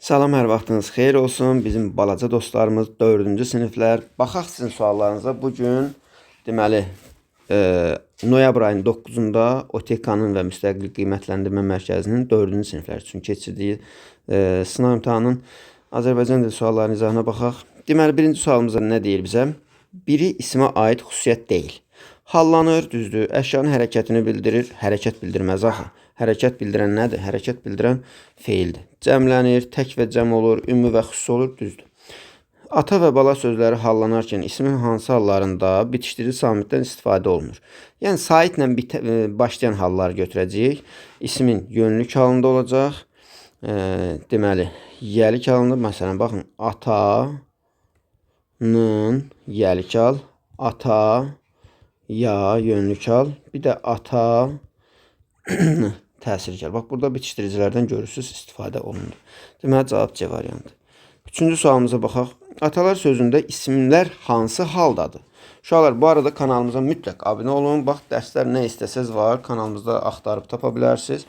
Salam, hər vaxtınız xeyir olsun. Bizim balaca dostlarımız 4-cü siniflər. Baxaq sizin suallarınıza. Bugün deməli noyabr ayının 9-da OTK-nın və Müstəqil Qiymətləndirmə Mərkəzinin 4-cü siniflər üçün keçirdiyi sınav imtahanının Azərbaycan dili suallarının izahına baxaq. Deməli birinci sualımızda nə deyir bizə? Biri ismə aid xüsusiyyət deyil. Hallanır, düzdür. Əşyanın hərəkətini bildirir. Hərəkət bildirməz axı. Hərəkət bildirən nədir? Hərəkət bildirən feildir. Cəmlənir, tək və cəm olur, ümumi və xüsusi olur, düzdür. Ata və bala sözləri hallanarkən ismin hansı hallarında bitişdirici samitdən istifadə olunur? Yəni, saitlə başlayan halları götürəcəyik. İsmin yönlük halında olacaq. Deməli, yəlik halında, məsələn, baxın, atanın yəlik hal, ata, ya yönlük hal, bir də ata təsirli hal. Bax, burada bitişdiricilərdən görürsünüz, istifadə olunur. Deməli, cavab C variantı. Üçüncü sualımıza baxaq. Atalar sözündə isimlər hansı haldadır? Uşaqlar, bu arada kanalımıza mütləq abunə olun. Bax, dərslər nə istəsəz var, kanalımızda axtarıb tapa bilərsiniz.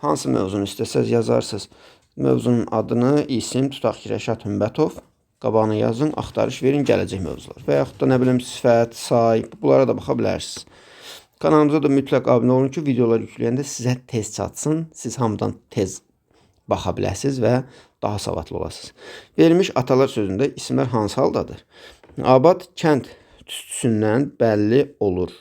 Hansı mövzunu istəsəz yazarsınız. Mövzunun adını, isim, tutaq ki, Rəşad Hümbətov. Qabağına yazın, axtarış verin, gələcək mövzular. Və yaxud da, nə bilim, sifət, say, bunlara da baxa bilərsiniz. Kanalımıza da mütləq abunə olun ki, videolar yükləyəndə sizə tez çatsın. Siz hamıdan tez baxa biləsiniz və daha savadlı olasınız. Verilmiş atalar sözündə isimlər hansı haldadır? Abad kənd tüstüsündən bəlli olur.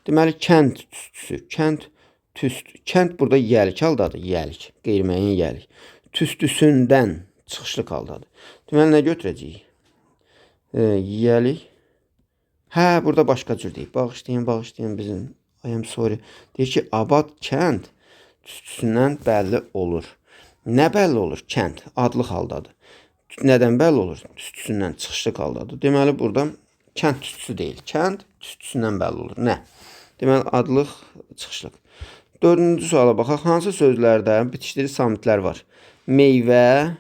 Deməli, kənd tüstüsü, kənd tüstü. Kənd burada yəlik haldadır, yəlik, qeyri-müəyyən yəlik. Tüstüsündən çıxışlıq haldadır. Deməli, nə götürəcəyik? Yəlik. Hə, burada başqa cür deyib. Bağışlayın bizim. I am sorry. Deyir ki, abad kənd tüstüsündən bəlli olur. Nə bəlli olur? Kənd adlıq haldadır. Nədən bəlli olur? Tüstüsündən çıxışlıq haldadır. Deməli, burada kənd tüstüsü deyil. Kənd tüstüsündən bəlli olur. Nə? Deməli, adlıq, çıxışlıq. Dördüncü suala baxaq. Hansı sözlərdə bitişdirici samitlər var? Meyvə,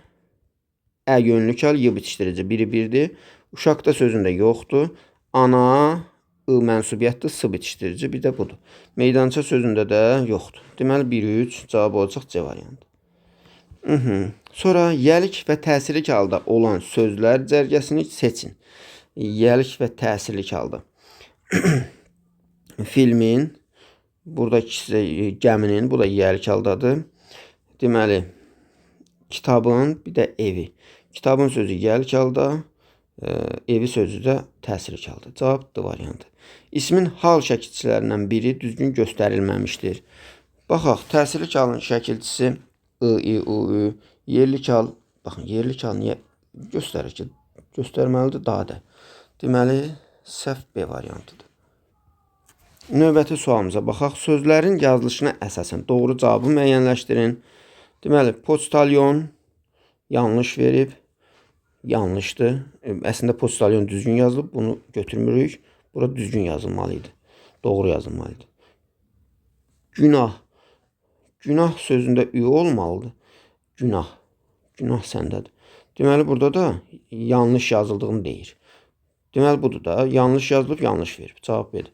yönlük hal, y bitişdirici, biri birdir. Uşaqda sözündə yoxdur. Ana, mənsubiyyətdir, s bitişdirici, bir də budur. Meydança sözündə də yoxdur. Deməli, 1-3 cavab olacaq C variantı. Sonra yəlik və təsirlik halda olan sözlər cərgəsini seçin. Yəlik və təsirlik halda. Filmin, buradakı gəminin, bu da yəlik haldadır. Deməli, kitabın, bir də evi. Kitabın sözü yəlik halda, evi sözü də təsirlik halda. Cavab D variantı. İsmin hal şəkilçilərindən biri düzgün göstərilməmişdir. Baxaq, təsirlik halın şəkilçisi I, I, U, Ü. Yerlik hal, baxın, yerlik hal niyə göstərir ki? Göstərməlidir, daha da. Deməli, səhv B variantıdır. Növbəti sualımıza baxaq. Sözlərin yazılışına əsasən doğru cavabı müəyyənləşdirin. Deməli, poçtalyon yanlış verib. Yanlışdır. Əslində poçtalyon düzgün yazılıb. Bunu götürmürük. Burada düzgün yazılmalıydı. Doğru yazılmalıydı. Günah. Günah sözündə ü olmalıdır. Günah. Günah səndədir. Deməli, burada da yanlış yazıldığını deyir. Deməli, budur da. Yanlış yazılıb, yanlış verib. Cavab verir.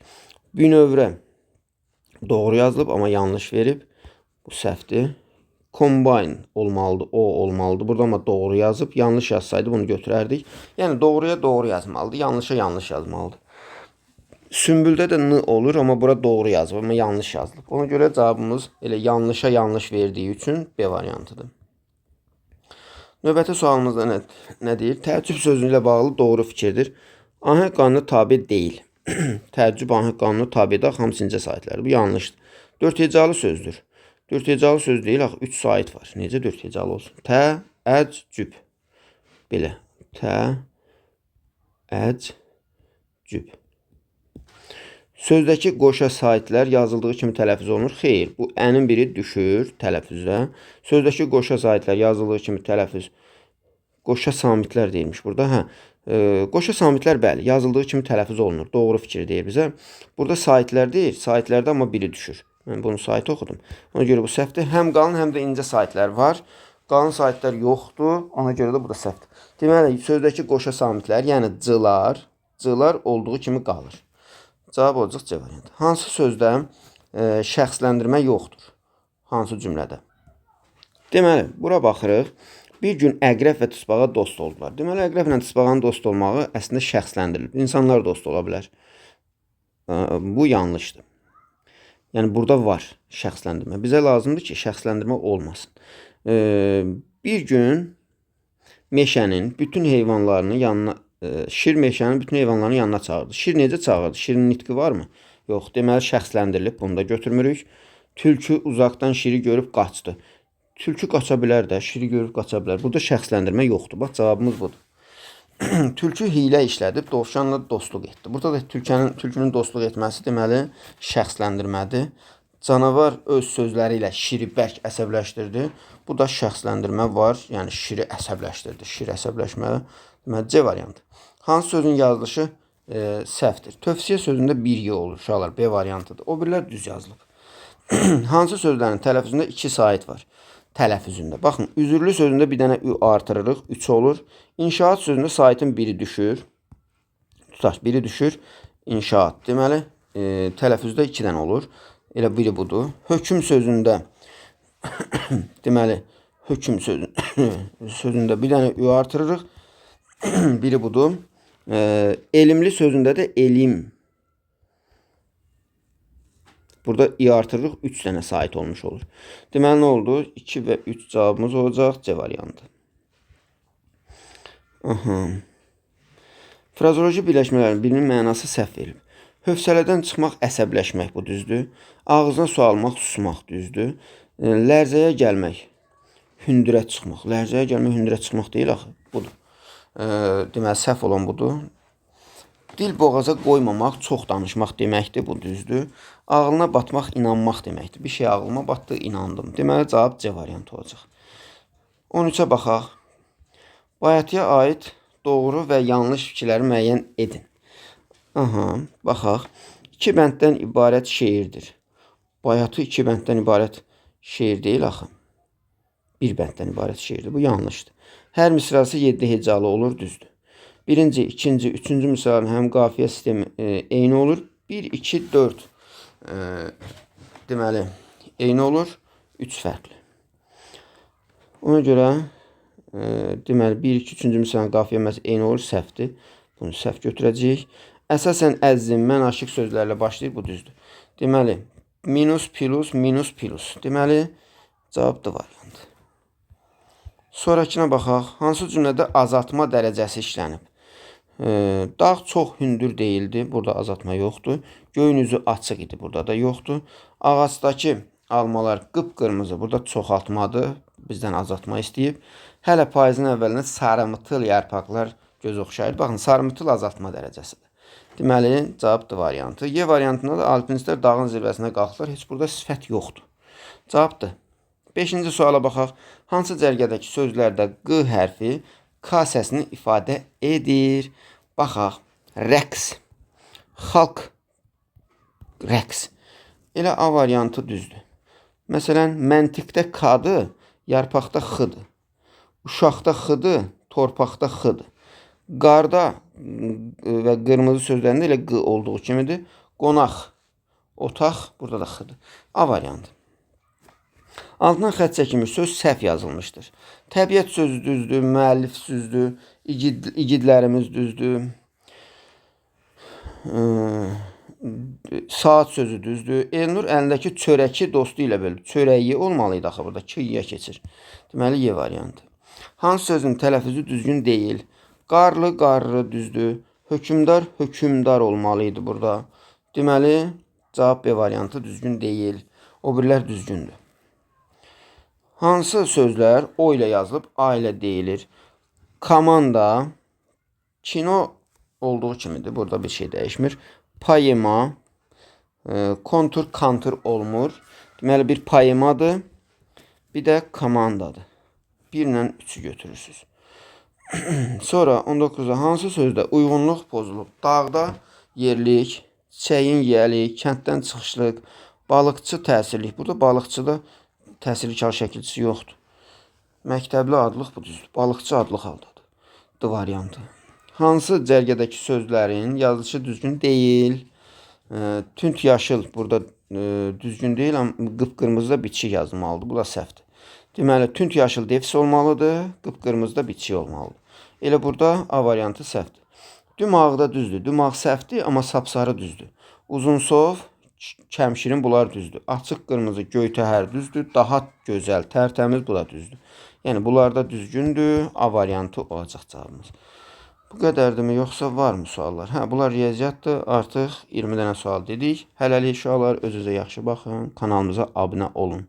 Bünövrə. Doğru yazılıb, amma yanlış verib. Bu səhvdir. Combine olmalıdır, o olmalıdır. Burada amma doğru yazıb, yanlış yazsaydı bunu götürərdik. Yəni, doğruya doğru yazmalıdır, yanlışa yanlış yazmalıdır. Sümbüldə də n olur, amma bura doğru yazıb, amma yanlış yazılıb. Ona görə cavabımız elə yanlışa yanlış verdiyi üçün B variantıdır. Növbəti sualımızda nə deyir? Təəccüb sözü ilə bağlı doğru fikirdir. Ahəng qanuna tabe deyil. Təəccüb ahəng qanuna tabedir, hamısı incə saitlərdir. Bu yanlışdır. Dörd-hecalı sözdür. Dörd-hecalı söz deyil, axı 3 sait var. Necə dörd-hecalı olsun? Təəccüb. Belə. Təəccüb. Sözdəki qoşa saitlər yazıldığı kimi tələffüz olunur. Xeyr, bu ənin biri düşür tələffüzdə. Sözdəki qoşa saitlər yazıldığı kimi tələffüz. Qoşa samitlər deyilmiş burada. Qoşa samitlər bəli, yazıldığı kimi tələffüz olunur. Doğru fikir deyir bizə. Burada saitlər deyil, saitlərdə amma biri düşür. Mən bunu saiti oxudum. Ona görə bu səhvdir. Həm qalın, həm də incə saitlər var. Qalın saitlər yoxdur. Ona görə də bu da səhvdir. Deməli, sözdəki qoşa samitlər, yəni cılar olduğu kimi qalır. Cavab olacaq C variantı. Hansı sözdə şəxsləndirmə yoxdur? Hansı cümlədə? Deməli, bura baxırıq. Bir gün əqrəb və tısbağa dost oldular. Deməli, əqrəblə tısbağanın dost olmağı əslində şəxsləndirilib. İnsanlar dost ola bilər. Bu yanlışdır. Yəni, burada var şəxsləndirmə. Bizə lazımdır ki, şəxsləndirmə olmasın. Bir gün meşənin bütün heyvanlarını yanına, şir meşənin bütün heyvanlarını yanına çağırdı. Şir necə çağırdı? Şirin nitqi varmı? Yox. Deməli, şəxsləndirilib. Bunu da götürmürük. Tülkü uzaqdan şiri görüb qaçdı. Tülkü qaça bilər də, şiri görüb qaça bilər. Burada şəxsləndirmə yoxdur. Bax, cavabımız budur. Tülkü hiylə işlədib, dovşanla dostluq etdi. Burada da tülkünün dostluq etməsi deməli şəxsləndirmədir. Canavar öz sözləri ilə şiri bərk əsəbləşdirdi. Bu da şəxsləndirmə var, yəni şiri əsəbləşdirdi. Şir əsəbləşmə deməli C variantı. Hansı sözün yazılışı səhvdir? Tövsiyə sözündə bir y olur uşaqlar, B variantıdır. O birilər düz yazılıb. Hansı sözlərin tələffüzündə 2 sait var? Tələffüzündə. Baxın, üzürlü sözündə bir dənə ü artırırıq, 3 olur. İnşaat sözündə saitin biri düşür. Tutaq, biri düşür. İnşaat. Deməli, tələffüzdə 2 dənə olur. Elə biri budur. Hökm sözündə deməli, hökm sözündə bir dənə ü artırırıq. Biri budur. Elmli sözündə də elim. Burada i artırırıq, 3 dənə sait olmuş olur. Deməli, nə oldu? 2 və 3 cavabımız olacaq. C variantı. Frazoloji birləşmələrin birinin mənası səhv verilib. Hövsələdən çıxmaq, əsəbləşmək, bu düzdür. Ağzına su almaq, susmaq, düzdür. Lərzəyə gəlmək, hündürə çıxmaq. Lərzəyə gəlmək, hündürə çıxmaq deyil axı. Budur. Deməli, səhv olan budur. Dil boğaza qoymamaq, çox danışmaq deməkdir, bu düzdür. Ağlına batmaq, inanmaq deməkdir. Bir şey ağlıma batdı, inandım. Deməli, cavab C variantı olacaq. 13-ə baxaq. Bayatıya aid doğru və yanlış fikirləri müəyyən edin. Baxaq. 2 bənddən ibarət şeirdir. Bayatı 2 bənddən ibarət şeir deyil axı. 1 bənddən ibarət şeirdir. Bu yanlışdır. Hər misrası 7 hecalı olur, düzdür. Birinci, ikinci, üçüncü misraların həm qafiyə sistemi eyni olur. 1, 2, 4 deməli eyni olur. 3 fərqli. Ona görə deməli 1, 2, 3-cü misranın qafiyə məsələ eyni olur, səhvdir. Bunu səhv götürəcəyik. Əsasən əzzim, mən aşıq sözlərlə başlayır, bu düzdür. Deməli, minus, plus. Deməli, cavab da variantı. Sonrakına baxaq. Hansı cümlədə azaltma dərəcəsi işlənib? Dağ çox hündür deyildi. Burada azaltma yoxdur. Göyün üzü açıq idi. Burada da yoxdur. Ağacdakı almalar qıpqırmızı. Burada çoxaltmadır. Bizdən azaltma istəyib. Hələ payızın əvvəlində sarımtıl yarpaqlar göz oxşayır. Baxın, sarımtıl azaltma dərəcəsidir. Deməli, cavab D variantı. Y variantında da alpinistlər dağın zirvəsinə qalxırlar. Heç burada sifət yoxdur. Cavab D. 5-ci suala baxaq. Hansı cərgədəki sözlərdə Q hərfi K səsini ifadə edir? Baxaq. Rəqs. Xalq. Rəqs. Elə A variantı düzdür. Məsələn, məntiqdə K-dır, yarpaqda X-dır. Uşaqda X-dır, torpaqda X-dır. Qarda və qırmızı sözlərində elə Q olduğu kimidir. Qonaq, otaq, burada da X-dır. A variantı. Altından xətt çəkilmiş söz səhv yazılmışdır. Təbiət sözü düzdür, müəllif düzdür, igidlərimiz düzdür, saat sözü düzdür. Elnur əlindəki çörəki dostu ilə bölüb. Çörəyi olmalıydı axı burada, ki-yə keçir. Deməli, Y variantı. Hansı sözün tələffüzü düzgün deyil? Qarlı düzdür. Hökümdar olmalıydı burada. Deməli, cavab B variantı düzgün deyil. O birlər düzgündür. Hansı sözlər O ilə yazılıb, A ilə deyilir? Komanda, kino olduğu kimidir. Burada bir şey dəyişmir. Poema, kontur, kantur olmur. Deməli, bir poemadır. Bir də komandadır. 1 ilə 3'ü götürürsünüz. Sonra 19'a hansı sözdə uyğunluq pozulub? Dağda yerlik, çiçəyin yiyəlik, kənddən çıxışlıq, balıqçı təsirlik. Burada balıqçıda təsirlik hal şəkilçisi yoxdur. Məktəbli adlıq bu düzdür. Balıqçı adlıq haldadır. D variantı. Hansı cərgədəki sözlərin yazılışı düzgün deyil? Tünd yaşıl burada düzgün deyil, amma qıpqırmızıda bitişik yazılmalıdır. Bu da səhvdir. Deməli, tünd yaşıl defis olmalıdır, qıpqırmızı da bitişik olmalıdır. Elə burada A variantı səhvdir. Dümağ da düzdür. Dümağ səhvdir, amma sapsarı düzdür. Uzunsov, kəmşirin bunlar düzdür. Açıq qırmızı, göytəhər düzdür. Daha gözəl, tərtəmiz bu da düzdür. Yəni bunlar da düzgündür. A variantı olacaq cavabımız. Bu qədərdirmi, yoxsa varmı suallar? Hə, bunlar riyaziyyatdır. Artıq 20 dənə sual dedik. Hələlik uşaqlar, özünüzə yaxşı baxın. Kanalımıza abunə olun.